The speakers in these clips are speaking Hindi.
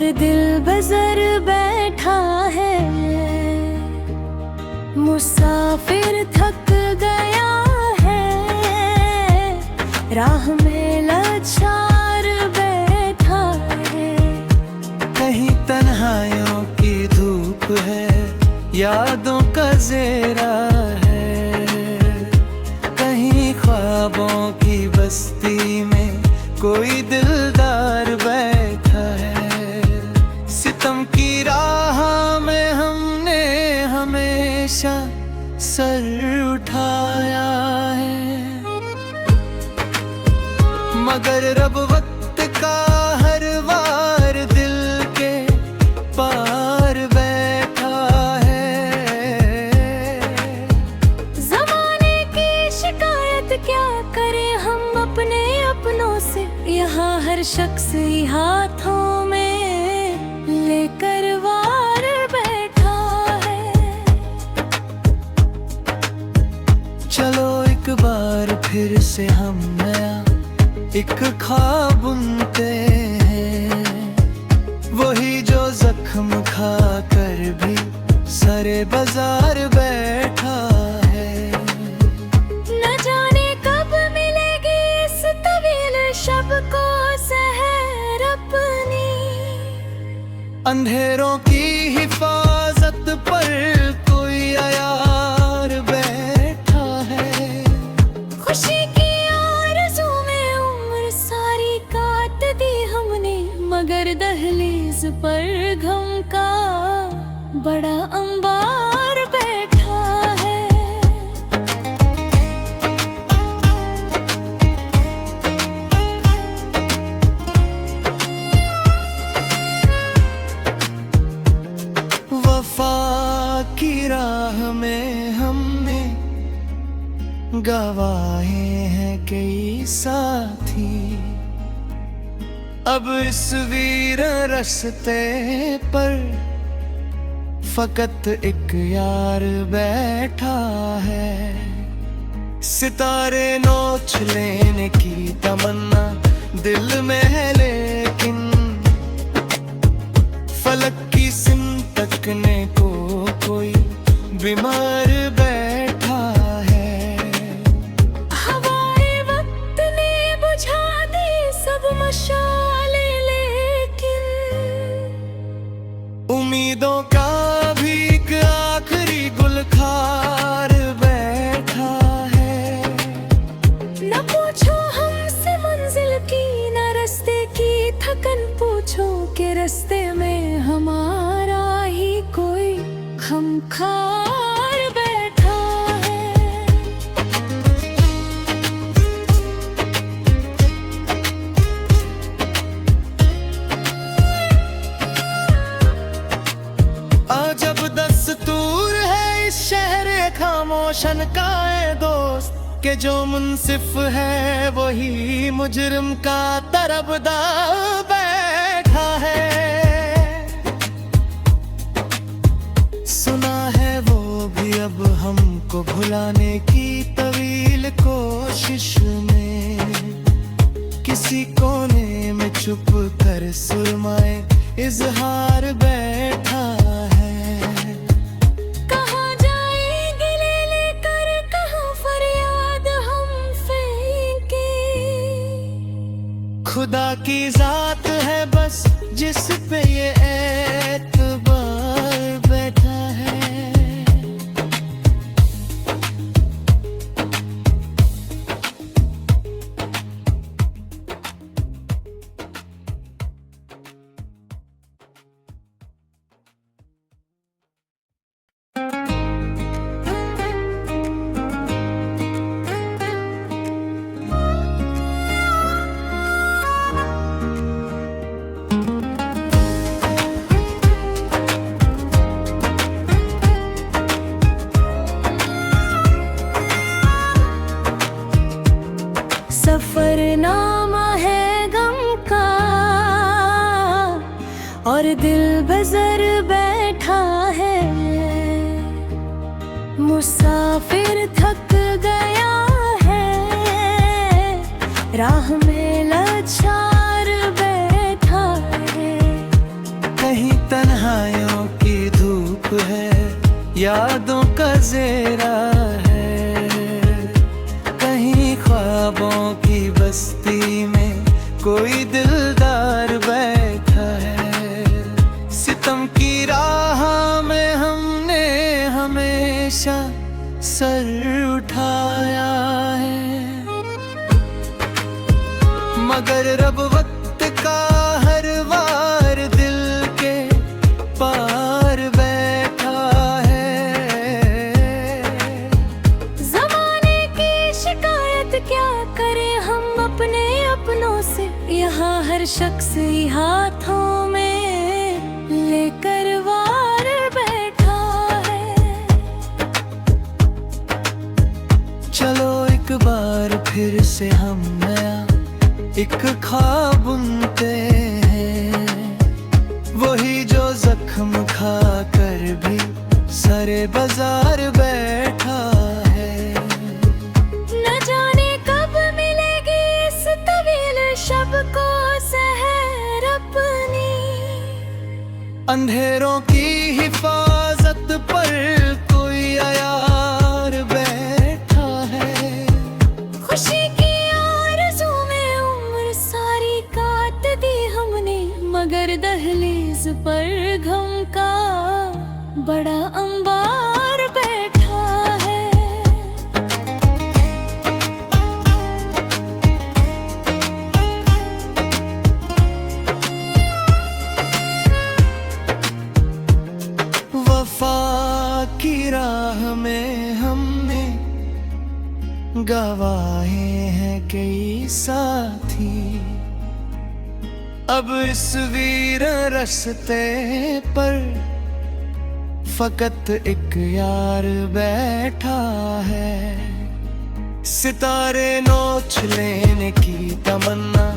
और दिल बजर बैठा है। मुसाफिर थक गया है, राह में लाचार बैठा है। कहीं तन्हाइयों की धूप है, यादों का ज़ेरा है। कहीं ख्वाबों की बस्ती में कोई दिलदार बैठा है। सितम की राह में हमने हमेशा सर उठाया है, मगर रब वक्त का हर वार दिल के पार बैठा है। ज़माने की शिकायत क्या करें हम अपने अपनों से, यहाँ हर शख्स ही हाथों में लेकर वार बैठा है। चलो एक बार फिर से हम नया एक ख्वाब बुनते हैं, वही जो जख्म खा कर भी सरे बाजार बैठा है। न जाने कब मिलेगी इस तवील शब को सहर अपनी, अंधेरों की हिफाजत पर कोई अयार बैठा है। खुशी की आरज़ू में उम्र सारी काट दी हमने, मगर दहलीज पर गम का बड़ा अंबार बैठा है। वफा की राह में हमने गवाए हैं कई साथी, अब इस वीर रास्ते पर फकत एक यार बैठा है। सितारे नोच लेने की तमन्ना दिल में है, लेकिन फलक की सिमत तकने को कोई बीमार बैठा है। हवाए वक्त ने बुझा दी सब मशाले, लेकिन उम्मीदों का भी एक आखिरी गुलखार बैठा है। न पूछो हमसे मंजिल की, न रास्ते की थकन पूछो, के रास्ते में हमारा ही कोई खमखार बैठा है। आज अब दस्तूर है इस शहर खामोशन का है दोस्त, के जो मुंसिफ है वही मुजरिम का तरफदार बैठा है। सुना है वो भी अब हमको भुलाने की तवील कोशिश में, किसी कोने में छुप कर सुरमाए इजहार बैठा है। कहाँ जाएंगे ले लेकर, कहाँ फरियाद हम फेंके। खुदा की जात है बस जिस पे ये एतबार बैठा है। सफरनामा है गम का, और दिल बजर बैठा है। मुसाफिर थक गया है, राह में लाचार बैठा है। धूप है, यादों का ज़ेरा है। कहीं ख्वाबों की बस्ती में कोई दिलदार बैठा है। सितम की राह में हमने हमेशा सर उठाया है, मगर रब वक्त का हर वार दिल के पार बैठा है। ज़माने की शिकायत क्या करें हम अपने अपनों से, यहाँ हर शख्स ही हाथों में लेकर वार बैठा है। चलो एक बार फिर से हम नया एक ख्वाब बुनते हैं, वही जो जख्म खा कर भी सारे बाजार बैठा है। न जाने कब मिलेगी इस तवील शब को सहर अपनी, अंधेरों की हिफाजत पर कोई अयार बैठा है। खुशी की आरज़ू में उम्र सारी काट दी हमने, मगर दहलीज पर गम का बड़ा अंबार बैठा है। वफा की राह में हमने गवाए हैं कई साथी, अब इस वीर रास्ते पर फकत एक यार बैठा है। सितारे नोच लेने की तमन्ना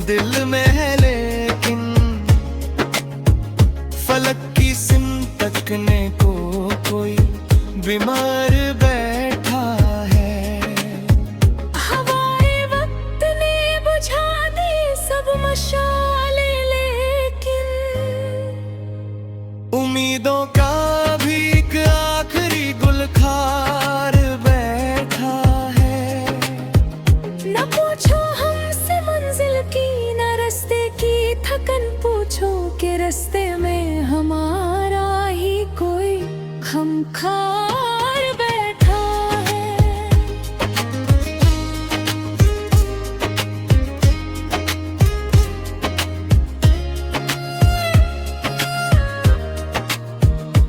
दिल में है, लेकिन फलक की सिमत तकने को कोई बीमार बैठा है। हवाए वक्त ने बुझा दी सब मशाले, लेकिन उम्मीदों का भी एक आखिरी गुलखार बैठा है। न पूछो हमसे मंजिल की, न रास्ते की थकन पूछो कि रास्ते में हमारा ही कोई खमखार बैठा है।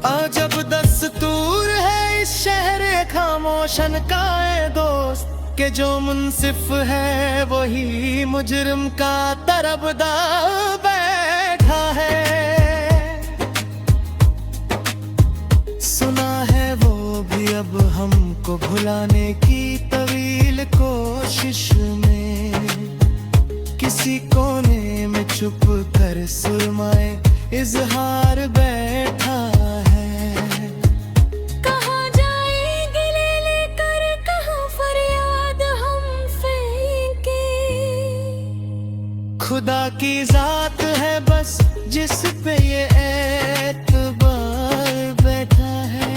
आज अब दस्तूर है इस शहर खामोशन का ए दोस्त, के जो मुंसिफ है वही मुजरिम का तरफदार बैठा है। सुना है वो भी अब हमको भुलाने की तवील कोशिश में, किसी कोने में छुप कर सुरमाए इजहार बैठा है। कहाँ जाएंगे ले लेकर, कहाँ फरियाद हम फेंके। खुदा की जात है बस जिस पे ये एतबार बैठा है।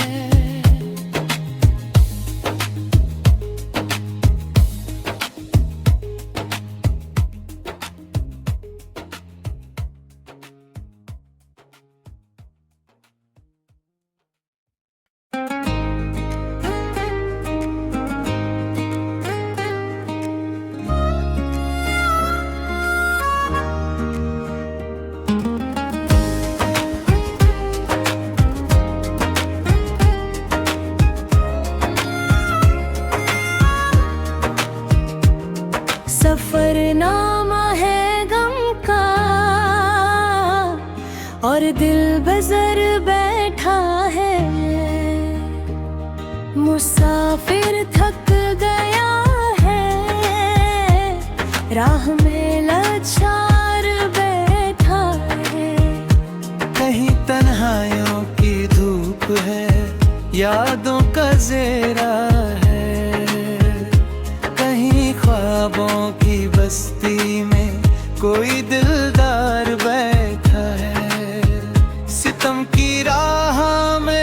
सफरनामा है गम का और दिल बजर बैठा है, मुसाफिर थक गया है, राह में लाचार बैठा है। कहीं तन्हाइयों की धूप है, यादों का ज़ेरा है। कहीं ख्वाबों की बस्ती में कोई दिलदार बैठा है। सितम की राह में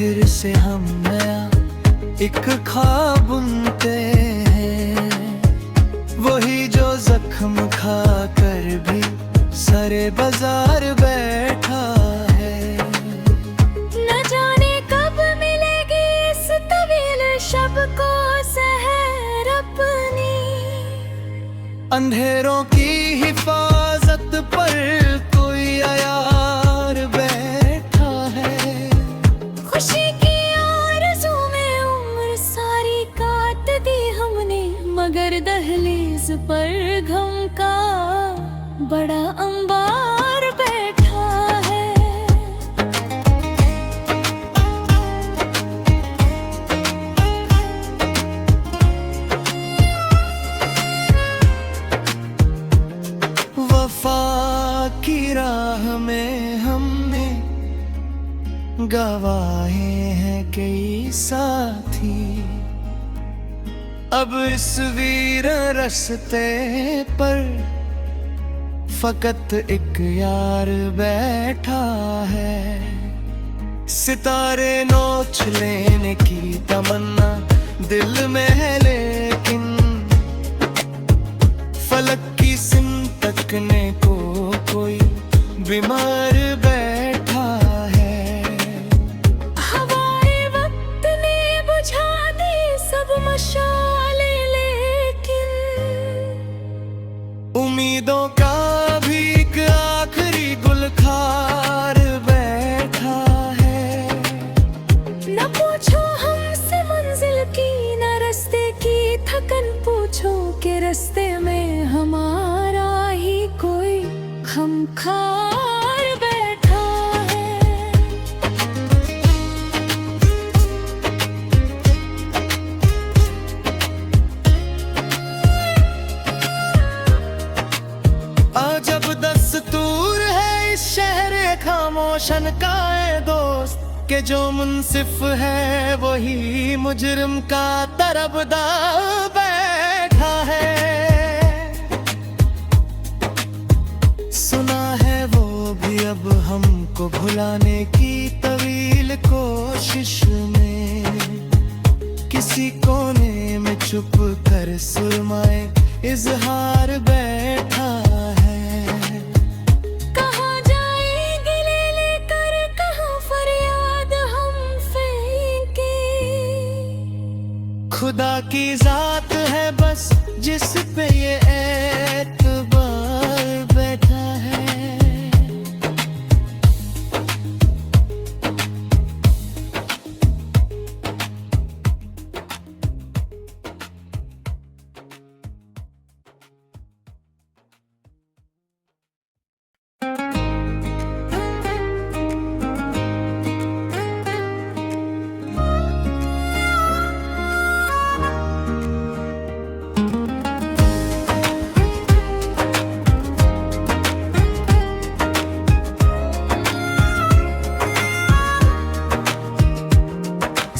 फिर से हम नया एक ख्वाब बुनते हैं, वही जो जख्म खा कर भी सरे बाजार बैठा है। न जाने कब मिलेगी इस तवील शब को सहर अपनी, अंधेरों की हिफाजत पर कोई अयार बैठा है। खुशी की आरज़ू में उम्र सारी काट दी हमने, मगर दहलीज पर गम का बड़ा अंबार बैठा है। वफा की राह में हमने गवाए हैं कई साथी, अब इस वीर रास्ते पर फकत एक यार बैठा है। सितारे नोच लेने की तमन्ना दिल में है, लेकिन फलक की सिमत तकने को कोई बीमार बैठा है। हवाए वक्त ने बुझा दी सब मशाले, लेकिन उम्मीदों का भी एक आखिरी गुलखार बैठा है। न पूछो हमसे मंजिल की, न रास्ते की थकन पूछो, के रास्ते में हमारा ही कोई खमखार बैठा है। आज अब दस्तूर है इस शहर खामोशन का ए दोस्त, के जो मुंसिफ है वही मुजरिम का तरफदार बैठा है। सुना है वो भी अब हमको भुलाने की तवील कोशिश में, किसी कोने में छुप कर सुरमाए इजहार बैठा है। कहाँ जाएंगे ले लेकर, कहाँ फरियाद हम फेंके, खुदा की जात है बस जिस पे ये एतबार बैठा है।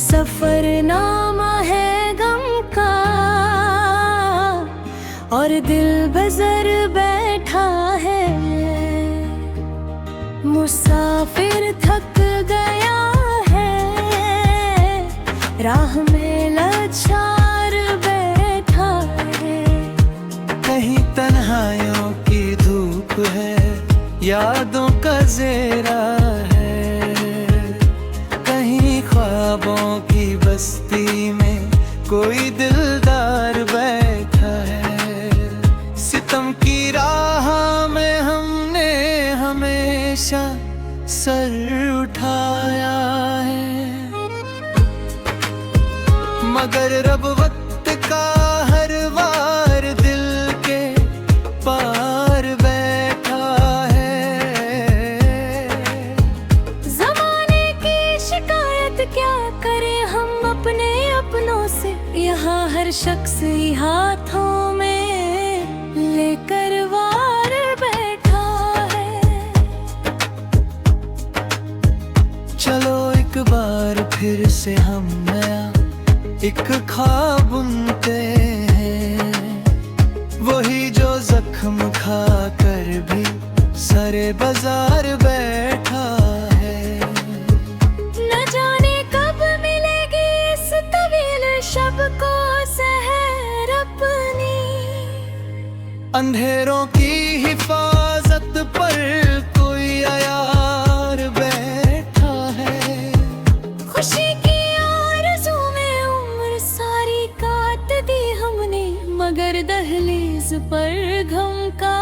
सफरनामा है गम का और दिल बजर बैठा है, मुसाफिर थक गया है, राह में लाचार बैठा है। कहीं तन्हाइयों की धूप है, यादों का ज़ेरा है, कहीं ख्वाबों की बस्ती में कोई दिलदार बैठा है। सितम की राह में हमने हमेशा सर उठाया है, मगर रब वक्त का हर वार दिल के पार बैठा है। ज़माने की शिकायत क्या करें हम अपने अपनों से, यहाँ हर शख्स ही हाथों में लेकर वार बैठा है। चलो एक बार फिर से हम नया एक ख्वाब बुनते हैं, वही जो जख्म खा कर भी सरे बाजार बैठा है। न जाने कब अंधेरों की हिफाजत पर कोई अयार बैठा है। खुशी की आरज़ू में उम्र सारी काट दी हमने, मगर दहलीज पर गम का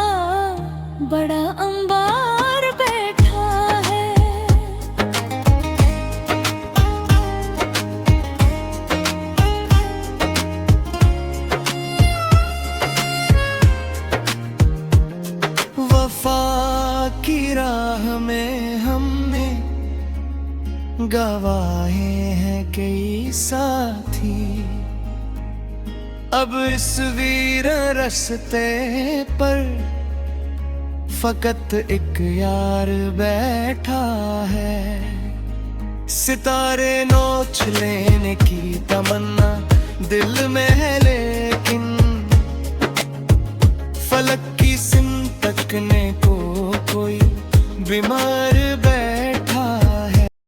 बड़ा अंबार बैठा है। वफा की राह में हमने गवाए हैं कई साथी, अब इस वीर रस्ते पर फकत एक यार बैठा है। सितारे नोच लेने की तमन्ना दिल में है, लेकिन फलक की सिम तकने को कोई बीमार